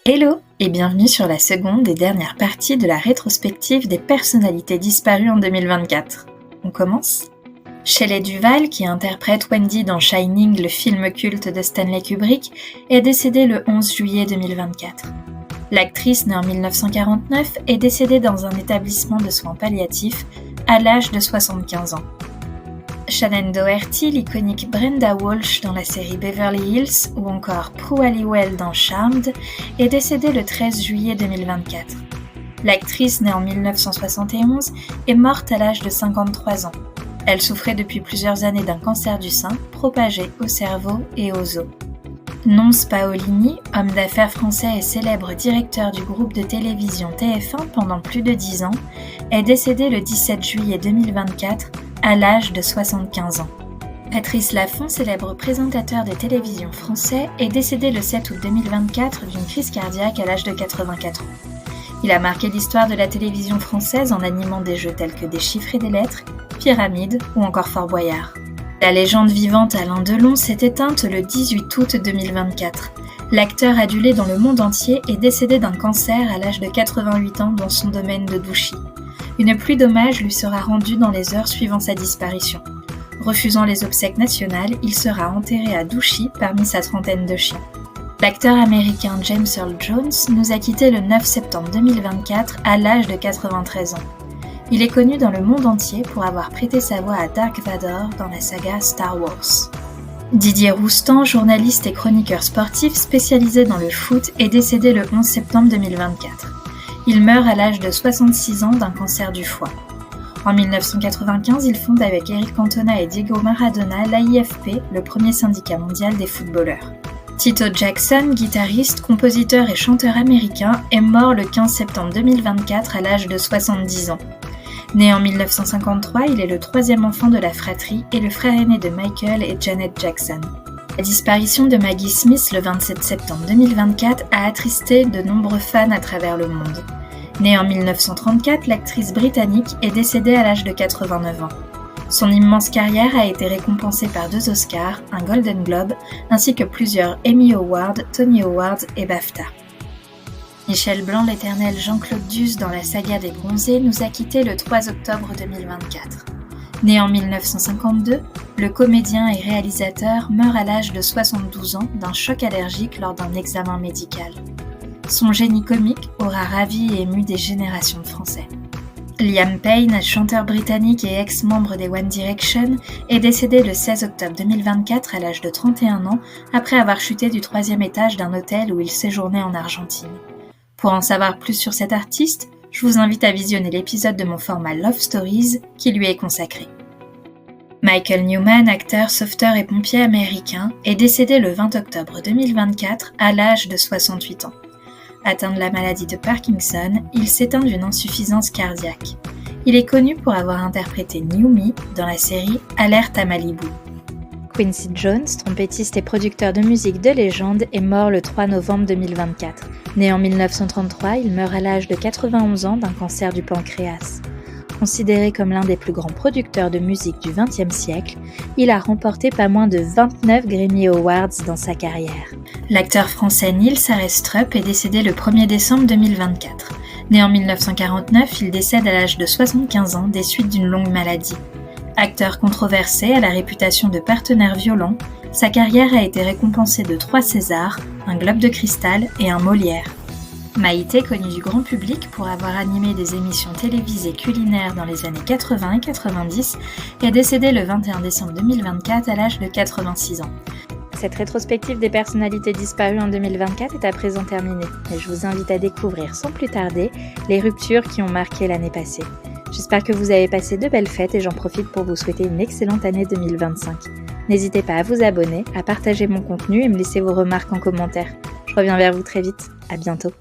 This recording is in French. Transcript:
Hello et bienvenue sur la seconde et dernière partie de la rétrospective des personnalités disparues en 2024. On commence ? Shelley Duvall, qui interprète Wendy dans Shining, le film culte de Stanley Kubrick, est décédée le 11 juillet 2024. L'actrice, née en 1949, est décédée dans un établissement de soins palliatifs à l'âge de 75 ans. Shannen Doherty, l'iconique Brenda Walsh dans la série Beverly Hills ou encore Prue Halliwell dans Charmed, est décédée le 13 juillet 2024. L'actrice, née en 1971, est morte à l'âge de 53 ans. Elle souffrait depuis plusieurs années d'un cancer du sein propagé au cerveau et aux os. Nonce Paolini, homme d'affaires français et célèbre directeur du groupe de télévision TF1 pendant plus de 10 ans, est décédé le 17 juillet 2024 à l'âge de 75 ans. Patrice Laffont, célèbre présentateur de télévision français, est décédé le 7 août 2024 d'une crise cardiaque à l'âge de 84 ans. Il a marqué l'histoire de la télévision française en animant des jeux tels que Des chiffres et des lettres, Pyramide ou encore Fort Boyard. La légende vivante Alain Delon s'est éteinte le 18 août 2024. L'acteur adulé dans le monde entier est décédé d'un cancer à l'âge de 88 ans dans son domaine de Douchy. Une pluie d'hommages lui sera rendue dans les heures suivant sa disparition. Refusant les obsèques nationales, il sera enterré à Douchy parmi sa trentaine de chiens. L'acteur américain James Earl Jones nous a quittés le 9 septembre 2024 à l'âge de 93 ans. Il est connu dans le monde entier pour avoir prêté sa voix à Dark Vador dans la saga Star Wars. Didier Roustan, journaliste et chroniqueur sportif spécialisé dans le foot, est décédé le 11 septembre 2024. Il meurt à l'âge de 66 ans d'un cancer du foie. En 1995, il fonde avec Eric Cantona et Diego Maradona l'AIFP, le premier syndicat mondial des footballeurs. Tito Jackson, guitariste, compositeur et chanteur américain, est mort le 15 septembre 2024 à l'âge de 70 ans. Né en 1953, il est le troisième enfant de la fratrie et le frère aîné de Michael et Janet Jackson. La disparition de Maggie Smith le 27 septembre 2024 a attristé de nombreux fans à travers le monde. Née en 1934, l'actrice britannique est décédée à l'âge de 89 ans. Son immense carrière a été récompensée par 2 Oscars, un Golden Globe, ainsi que plusieurs Emmy Awards, Tony Awards et BAFTA. Michel Blanc, l'éternel Jean-Claude Duss dans la saga des Bronzés, nous a quittés le 3 octobre 2024. Né en 1952, le comédien et réalisateur meurt à l'âge de 72 ans d'un choc allergique lors d'un examen médical. Son génie comique aura ravi et ému des générations de Français. Liam Payne, chanteur britannique et ex-membre des One Direction, est décédé le 16 octobre 2024 à l'âge de 31 ans après avoir chuté du 3e étage d'un hôtel où il séjournait en Argentine. Pour en savoir plus sur cet artiste, je vous invite à visionner l'épisode de mon format Love Stories qui lui est consacré. Michael Nyman, acteur, sauveteur et pompier américain, est décédé le 20 octobre 2024 à l'âge de 68 ans. Atteint de la maladie de Parkinson, il s'éteint d'une insuffisance cardiaque. Il est connu pour avoir interprété New Me dans la série Alerte à Malibu. Quincy Jones, trompettiste et producteur de musique de légende, est mort le 3 novembre 2024. Né en 1933, il meurt à l'âge de 91 ans d'un cancer du pancréas. Considéré comme l'un des plus grands producteurs de musique du XXe siècle, il a remporté pas moins de 29 Grammy Awards dans sa carrière. L'acteur français Nils Arestrup est décédé le 1er décembre 2024. Né en 1949, il décède à l'âge de 75 ans des suites d'une longue maladie. Acteur controversé à la réputation de partenaire violent, sa carrière a été récompensée de 3 Césars, un Globe de Cristal et un Molière. Maïté, connue du grand public pour avoir animé des émissions télévisées culinaires dans les années 80 et 90, est décédée le 21 décembre 2024 à l'âge de 86 ans. Cette rétrospective des personnalités disparues en 2024 est à présent terminée, et je vous invite à découvrir sans plus tarder les ruptures qui ont marqué l'année passée. J'espère que vous avez passé de belles fêtes et j'en profite pour vous souhaiter une excellente année 2025. N'hésitez pas à vous abonner, à partager mon contenu et me laisser vos remarques en commentaire. Je reviens vers vous très vite. À bientôt.